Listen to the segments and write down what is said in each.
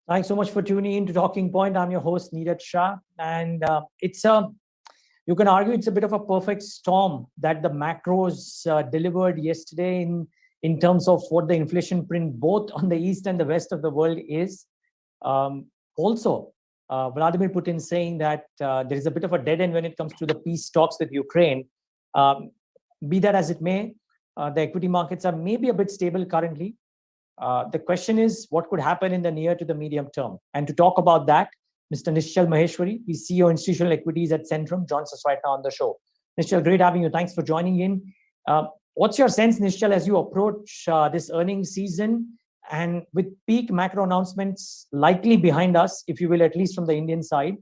Thanks so much for tuning in to Talking Point. I'm your host, Neeraj Shah. And you can argue it's a bit of a perfect storm that the macros delivered yesterday in terms of what the inflation print both on the east and the west of the world is. Also, Vladimir Putin saying that there is a bit of a dead end when it comes to the peace talks with Ukraine. Um, be that as it may, the equity markets are maybe a bit stable currently. The question is what could happen in the near to the medium term. And to talk about that, Mr. Nischal Maheshwari, he's CEO Institutional Equities at Centrum, joins us right now on the show. Nischal, great having you. Thanks for joining in. What's your sense, Nischal, as you approach this earnings season and with peak macro announcements likely behind us, if you will, at least from the Indian side?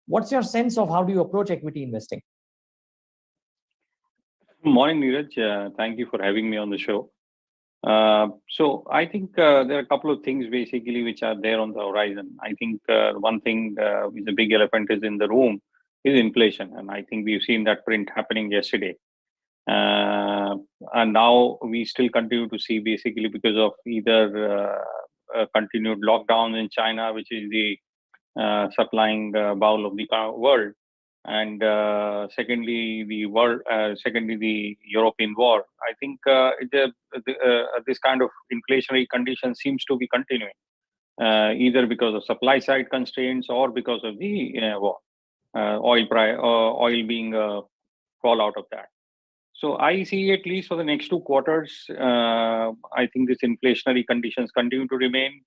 What's your sense of how do you approach equity investing? Morning, Neeraj. Thank you for having me on the show. So I think there are a couple of things basically which are there on the horizon. I think one thing with the big elephant is in the room is inflation, and I think we've seen that print happening yesterday. And now we still continue to see basically because of either continued lockdown in China, which is the supplying bowl of the world, and secondly the European war. I think this kind of inflationary condition seems to be continuing, either because of supply side constraints or because of the war, oil being a fallout of that. So I see at least for the next 2 quarters, I think this inflationary conditions continue to remain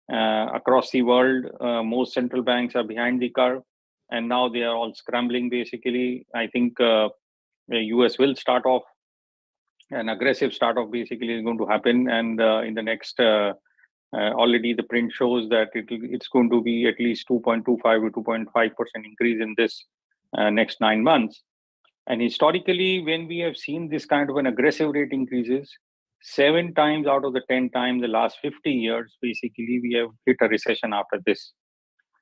across the world. Most central banks are behind the curve, and now they are all scrambling basically. I think the US will start off, an aggressive start off basically is going to happen, and in the next already the print shows that it's going to be at least 2.25 to 2.5% increase in this next 9 months. And historically, when we have seen this kind of an aggressive rate increases, 7 times out of the 10 times the last 50 years, basically we have hit a recession after this.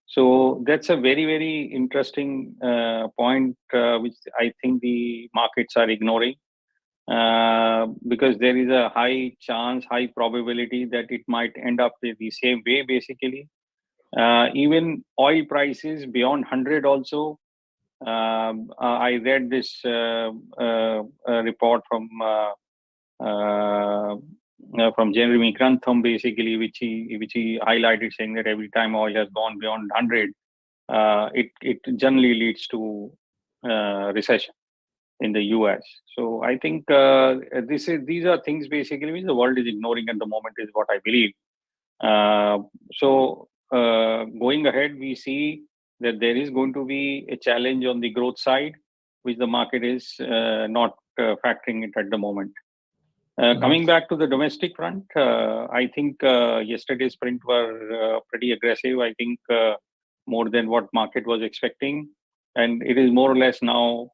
So that's a very, very interesting point, which I think the markets are ignoring, because there is a high chance, high probability that it might end up the same way, basically. Even oil prices beyond 100 also. I read this report from Jeremy Grantham, basically, which he highlighted, saying that every time oil has gone beyond 100, it generally leads to recession in the US. So I think these are things basically which the world is ignoring at the moment, is what I believe. So going ahead, we see that there is going to be a challenge on the growth side, which the market is not factoring it at the moment. Coming back to the domestic front, I think yesterday's print were pretty aggressive. I think more than what market was expecting, and it is more or less now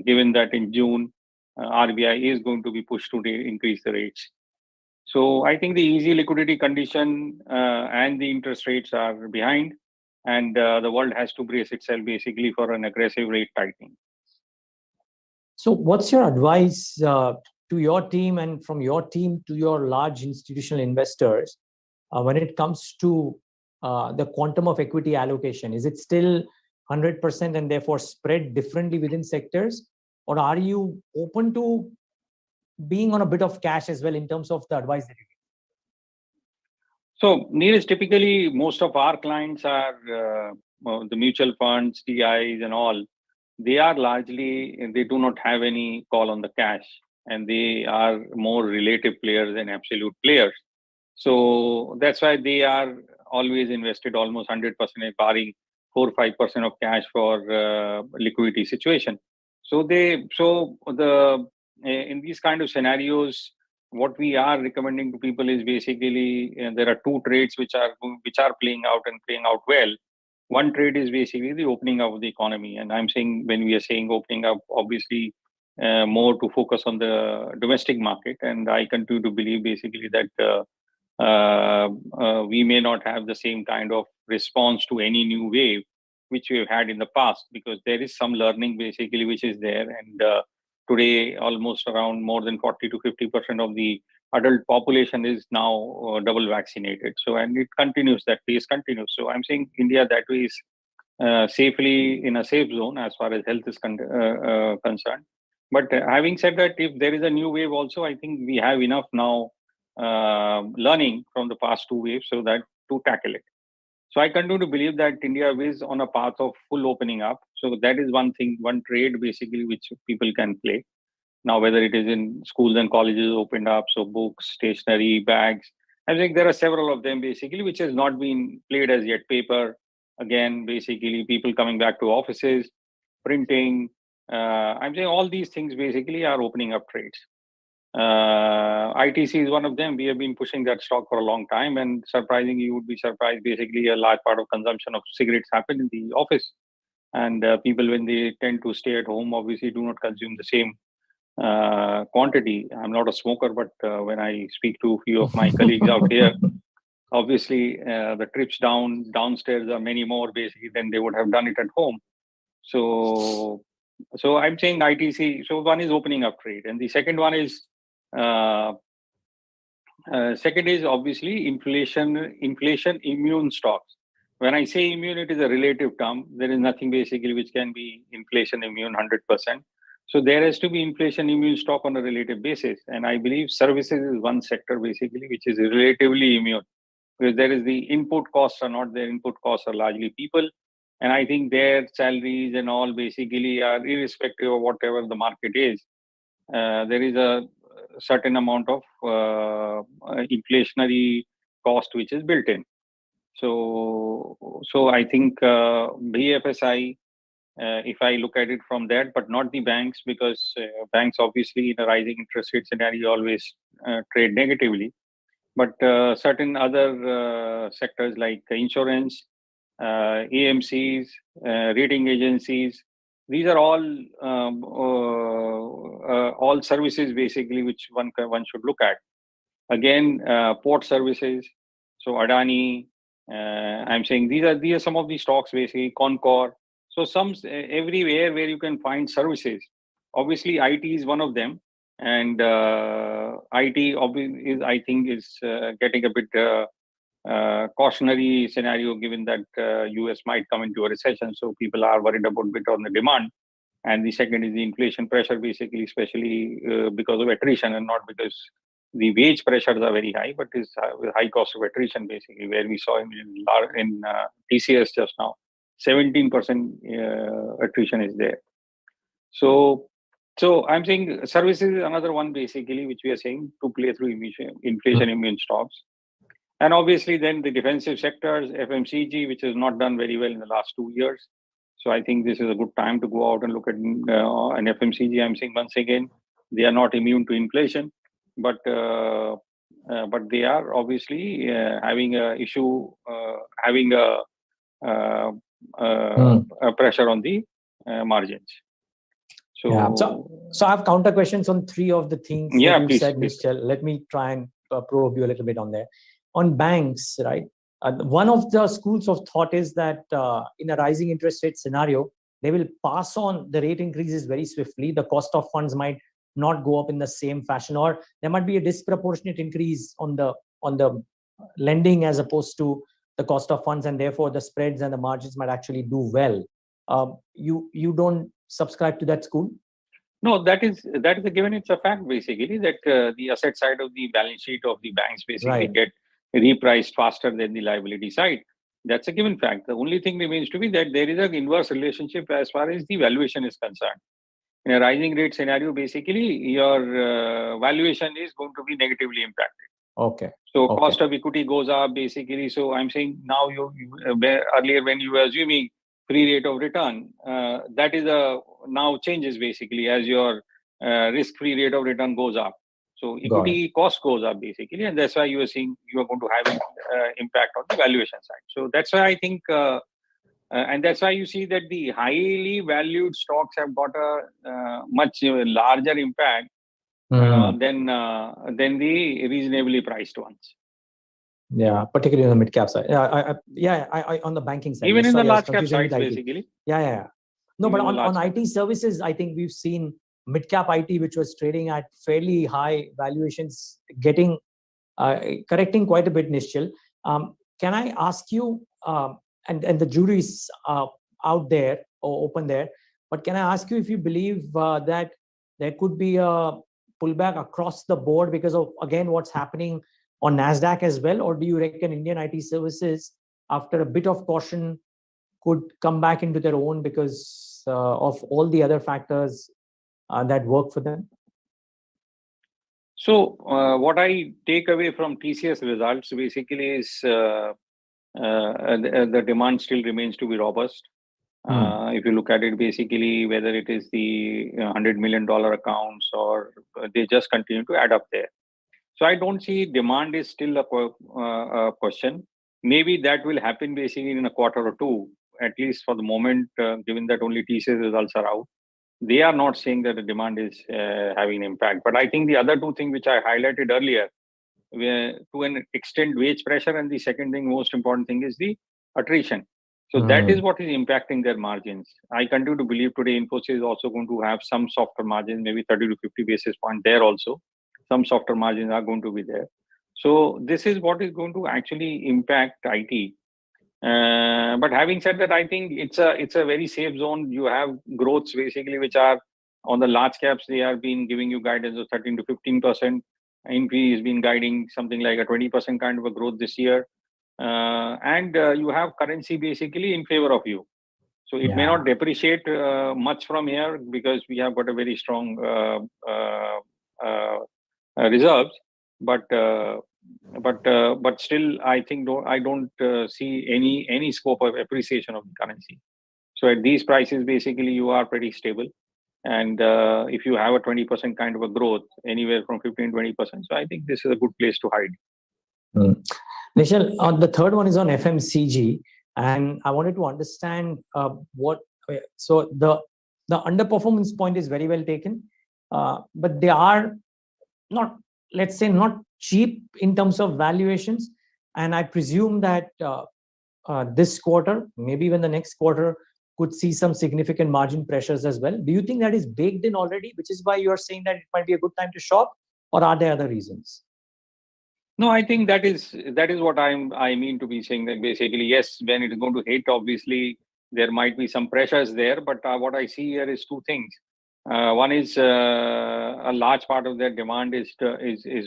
given that in June RBI is going to be pushed to increase the rates. So I think the easy liquidity condition and the interest rates are behind, and the world has to brace itself basically for an aggressive rate tightening. So what's your advice to your team and from your team to your large institutional investors when it comes to the quantum of equity allocation? Is it still 100% and therefore spread differently within sectors? Or are you open to being on a bit of cash as well in terms of the advice that you give? So, Neeraj, typically most of our clients are the mutual funds, TIs and all. They are largely, they do not have any call on the cash, and they are more relative players than absolute players. So that's why they are always invested almost 100%, barring 4 or 5% of cash for liquidity situation. So in these kind of scenarios, what we are recommending to people is basically there are 2 trades which are playing out and playing out well. One trade is basically the opening up of the economy, and I'm saying, when we are saying opening up, obviously more to focus on the domestic market, and I continue to believe basically that we may not have the same kind of response to any new wave which we have had in the past, because there is some learning basically which is there, and today almost around more than 40 to 50% of the adult population is now double vaccinated. So, and it continues, that pace continues. So I'm saying India that way is safely in a safe zone as far as health is concerned. But having said that, if there is a new wave also, I think we have enough now learning from the past two waves so that to tackle it. So I continue to believe that India is on a path of full opening up. So that is one thing, one trade basically which people can play. Now, whether it is in schools and colleges opened up, so books, stationery, bags, I think there are several of them basically which has not been played as yet. Paper, again, basically people coming back to offices, printing. I'm saying all these things basically are opening up trades. ITC is one of them. We have been pushing that stock for a long time, and surprisingly, you would be surprised. Basically, a large part of consumption of cigarettes happen in the office, and people, when they tend to stay at home, obviously do not consume the same quantity. I'm not a smoker, but when I speak to a few of my colleagues out here, obviously the trips downstairs are many more basically than they would have done it at home. So I'm saying ITC. So one is opening up trade, and the second one is obviously inflation immune stocks. When I say immune, it is a relative term. There is nothing basically which can be inflation immune 100%. So there has to be inflation immune stock on a relative basis. And I believe services is one sector basically which is relatively immune, because there is the input costs are not there. Input costs are largely people. And I think their salaries and all basically are irrespective of whatever the market is. There is a certain amount of inflationary cost which is built in. So I think BFSI, if I look at it from that, but not the banks, because banks obviously in a rising interest rate scenario always trade negatively. But certain other sectors like insurance, AMCs, rating agencies, these are all services basically which one should look at. Again, port services, so Adani. I'm saying these are some of the stocks basically. Concor. So some everywhere where you can find services. Obviously, IT is one of them, and IT obviously I think is getting a bit cautionary scenario, given that US might come into a recession. So people are worried about bit on the demand. And the second is the inflation pressure, basically, especially because of attrition, and not because the wage pressures are very high, but is high cost of attrition, basically, where we saw in TCS just now, 17% attrition is there. So I'm saying services is another one, basically, which we are saying to play through inflation immune stocks. And obviously, then the defensive sectors, FMCG, which has not done very well in the last 2 years. So I think this is a good time to go out and look at an FMCG. I'm saying once again, they are not immune to inflation, but they are obviously having a issue, having a pressure on the margins. So, yeah. So I have counter questions on three of the things that you said, Nischal. Let me try and probe you a little bit on there. On banks, right? One of the schools of thought is that in a rising interest rate scenario, they will pass on the rate increases very swiftly. The cost of funds might not go up in the same fashion, or there might be a disproportionate increase on the lending as opposed to the cost of funds, and therefore the spreads and the margins might actually do well. You don't subscribe to that school? No, that is a given. It's a fact basically that the asset side of the balance sheet of the banks basically get repriced faster than the liability side. That's a given fact. The only thing remains to be that there is an inverse relationship as far as the valuation is concerned. In a rising rate scenario, basically your valuation is going to be negatively impacted. Okay. So cost of equity goes up basically. So I'm saying now earlier when you were assuming free rate of return, that is now changes basically as your risk-free rate of return goes up. So equity cost goes up basically, and that's why you are seeing you are going to have an impact on the valuation side. So that's why I think, and that's why you see that the highly valued stocks have got a much larger impact than the reasonably priced ones. Yeah, particularly on the mid cap side. I on the banking side. Even in the large cap sides, basically. Yeah. No, but on IT services, I think we've seen mid-cap IT, which was trading at fairly high valuations, getting correcting quite a bit, Nischal. Can I ask you, and the jury's out there or open there, but can I ask you if you believe that there could be a pullback across the board because of, again, what's happening on NASDAQ as well? Or do you reckon Indian IT services, after a bit of caution, could come back into their own because of all the other factors that work for them? So what I take away from TCS results basically is the demand still remains to be robust. If you look at it, basically, whether it is the $100 million accounts or they just continue to add up there. So I don't see demand is still a question. Maybe that will happen basically in a quarter or two, at least for the moment, given that only TCS results are out. They are not saying that the demand is having an impact. But I think the other two things which I highlighted earlier, to an extent, wage pressure, and the second thing, most important thing, is the attrition. So that is what is impacting their margins. I continue to believe today Infosys is also going to have some softer margins, maybe 30 to 50 basis points there also. Some softer margins are going to be there. So this is what is going to actually impact IT. But having said that, I think it's a very safe zone. You have growths basically which are on the large caps. They have been giving you guidance of 13 to 15%. INP has been guiding something like a 20% kind of a growth this year. And you have currency basically in favor of you. So it may not depreciate much from here because we have got a very strong reserves. But still, I think I don't see any scope of appreciation of the currency. So at these prices, basically, you are pretty stable. And if you have a 20% kind of a growth, anywhere from 15-20%, so I think this is a good place to hide. Nischal, the third one is on FMCG, and I wanted to understand what. So the underperformance point is very well taken, but they are not, let's say, not cheap in terms of valuations. And I presume that this quarter, maybe even the next quarter, could see some significant margin pressures as well. Do you think that is baked in already, which is why you are saying that it might be a good time to shop, or are there other reasons? No, I think that is what I mean to be saying, that basically, yes, when it is going to hit, obviously there might be some pressures there. But what I see here is two things. One is a large part of their demand is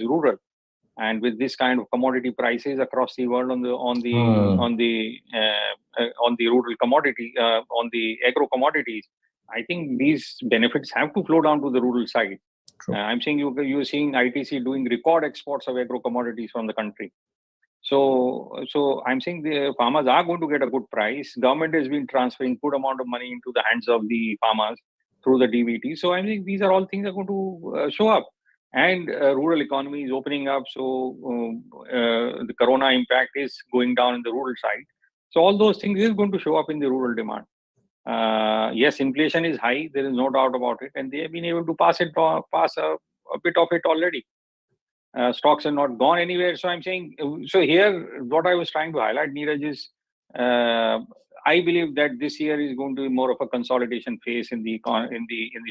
rural, and with this kind of commodity prices across the world on the rural commodity, on the agro commodities, I think these benefits have to flow down to the rural side. I'm saying you're seeing ITC doing record exports of agro commodities from the country. So I'm saying the farmers are going to get a good price. Government has been transferring good amount of money into the hands of the farmers through the DBT. So I think these are all things that are going to show up. And rural economy is opening up. So the corona impact is going down in the rural side. So all those things is going to show up in the rural demand. Yes, inflation is high. There is no doubt about it. And they have been able to pass a bit of it already. Stocks have not gone anywhere. So I'm saying, so here, what I was trying to highlight, Neeraj, is I believe that this year is going to be more of a consolidation phase in the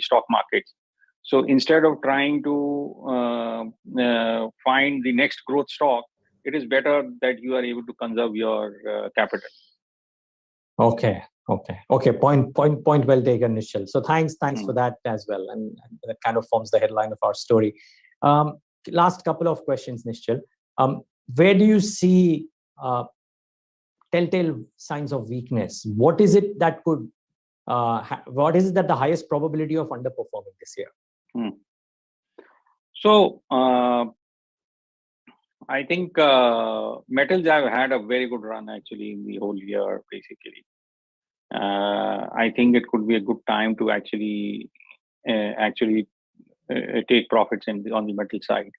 stock markets. So instead of trying to find the next growth stock, it is better that you are able to conserve your capital. Okay. Point well taken, Nischal. So thanks for that as well, and that kind of forms the headline of our story. Last couple of questions, Nischal. Where do you see telltale signs of weakness? What is it that could? What is it that the highest probability of underperforming this year? So I think metals have had a very good run actually in the whole year, basically. I think it could be a good time to actually take profits on the metal side.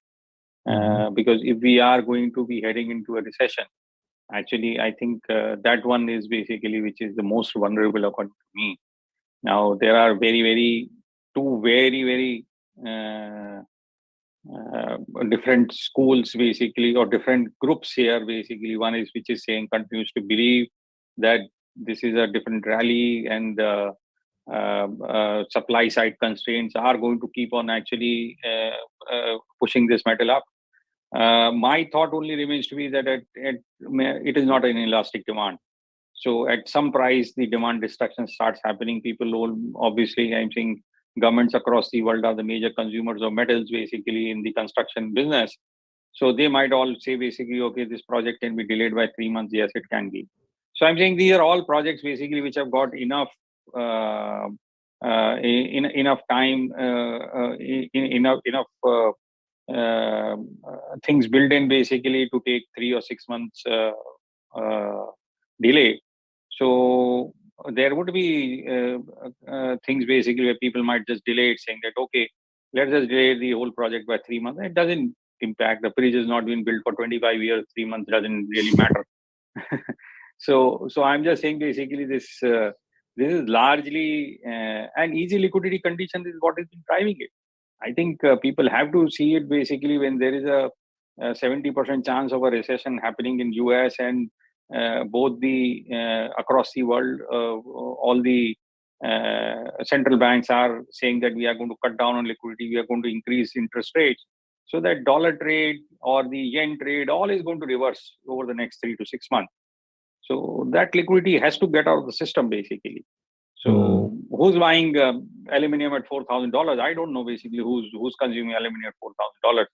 Because if we are going to be heading into a recession, actually, I think that one is basically which is the most vulnerable according to me. Now, there are two very different schools basically, or different groups here basically. One is which is saying continues to believe that this is a different rally, and supply side constraints are going to keep on actually pushing this metal up. My thought only remains to be that it is not an elastic demand. So at some price, the demand destruction starts happening. People will obviously, I'm saying governments across the world are the major consumers of metals, basically in the construction business. So they might all say basically, okay, this project can be delayed by 3 months. Yes, it can be. So I'm saying these are all projects basically which have got enough enough time, enough things built in basically to take 3 or 6 months delay. So there would be things basically where people might just delay it, saying that, okay, let's just delay the whole project by 3 months. It doesn't impact. The bridge has not been built for 25 years. 3 months doesn't really matter. So I'm just saying basically this is largely an easy liquidity condition is what has been driving it. I think people have to see it basically when there is a 70% chance of a recession happening in US and both the across the world, all the central banks are saying that we are going to cut down on liquidity, we are going to increase interest rates. So that dollar trade or the yen trade, all is going to reverse over the next 3 to 6 months. So that liquidity has to get out of the system basically. So who's buying aluminum at $4,000? I don't know basically who's consuming aluminum at $4,000.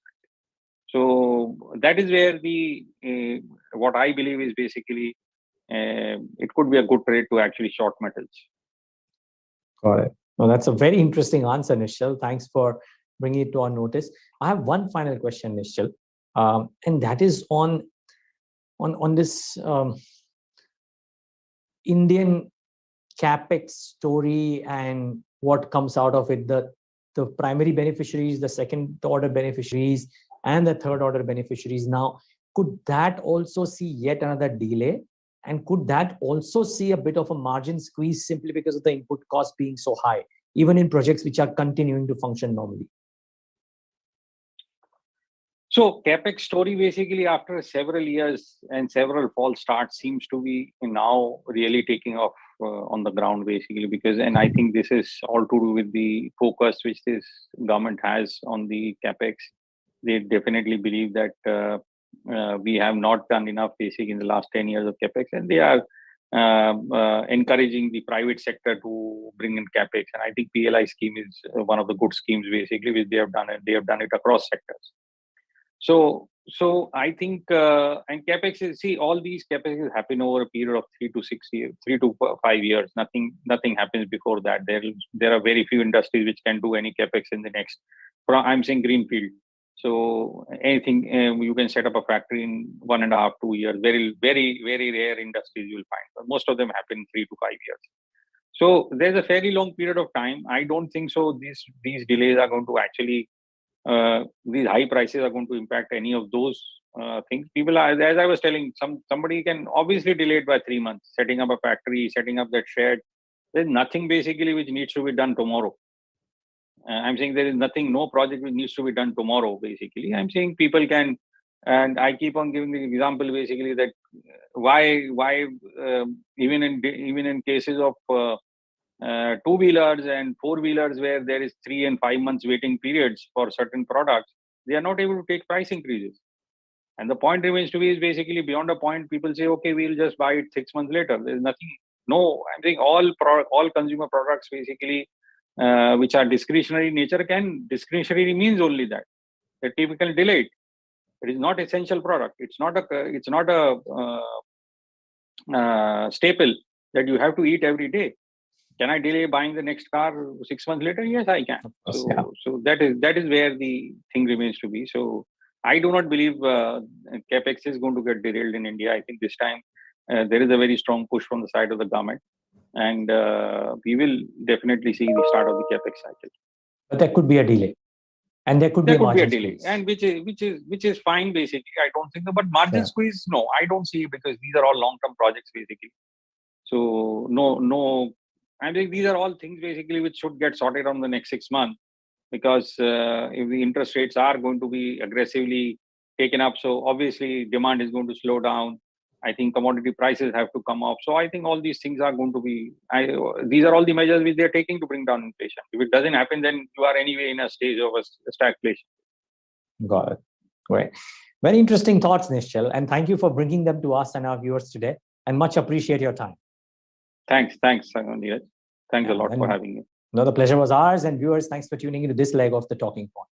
So that is where the what I believe is basically it could be a good trade to actually short metals. Got it. Well, that's a very interesting answer, Nischal. Thanks for bringing it to our notice. I have one final question, Nischal, and that is on this Indian Capex story and what comes out of it. The primary beneficiaries, the second order beneficiaries, and the third order beneficiaries. Now, could that also see yet another delay? And could that also see a bit of a margin squeeze simply because of the input cost being so high, even in projects which are continuing to function normally? So Capex story basically after several years and several false starts seems to be now really taking off on the ground basically because, and I think this is all to do with the focus which this government has on the Capex. They definitely believe that we have not done enough basically in the last 10 years of Capex, and they are encouraging the private sector to bring in Capex. And I think PLI scheme is one of the good schemes basically which they have done, and they have done it across sectors. So I think and Capex is, see, all these Capex happen over a period of 3 to 6 years, 3 to 5 years. Nothing happens before that. There are very few industries which can do any Capex in the next. I'm saying greenfield. So anything you can set up a factory in 1.5 to 2 years. Very rare industries you will find. But most of them happen in 3 to 5 years. So there's a fairly long period of time. I don't think so. These delays are going to actually. These high prices are going to impact any of those things. People are, as I was telling, somebody can obviously delay it by 3 months, setting up a factory, setting up that shed. There's nothing basically which needs to be done tomorrow. I'm saying there is nothing, no project which needs to be done tomorrow, basically. I'm saying people can, and I keep on giving the example basically that why even in cases of two-wheelers and four-wheelers where there is 3 and 5 months waiting periods for certain products, they are not able to take price increases. And the point remains to be is basically beyond a point, people say, okay, we'll just buy it 6 months later. There's nothing. No, I'm saying all consumer products basically, which are discretionary in nature, discretionary means only that. They're typically delayed. It is not essential product. It's not a staple that you have to eat every day. Can I delay buying the next car 6 months later? Yes, I can. So that is where the thing remains to be. So I do not believe Capex is going to get derailed in India. I think this time there is a very strong push from the side of the government, and we will definitely see the start of the Capex cycle. But there could be a delay, and there could be a delay, and which is fine basically. I don't think so. But margin squeeze, no, I don't see it because these are all long-term projects basically. So no. I think these are all things basically which should get sorted on the next 6 months, because if the interest rates are going to be aggressively taken up, so obviously demand is going to slow down. I think commodity prices have to come up. So I think all these things are going to be, these are all the measures which they're taking to bring down inflation. If it doesn't happen, then you are anyway in a stage of a stagflation. Got it. Great. Very interesting thoughts, Nischal. And thank you for bringing them to us and our viewers today. And much appreciate your time. Thanks, Neeraj. Thanks a lot for having me. No, the pleasure was ours. And viewers, thanks for tuning into this leg of the Talking Point.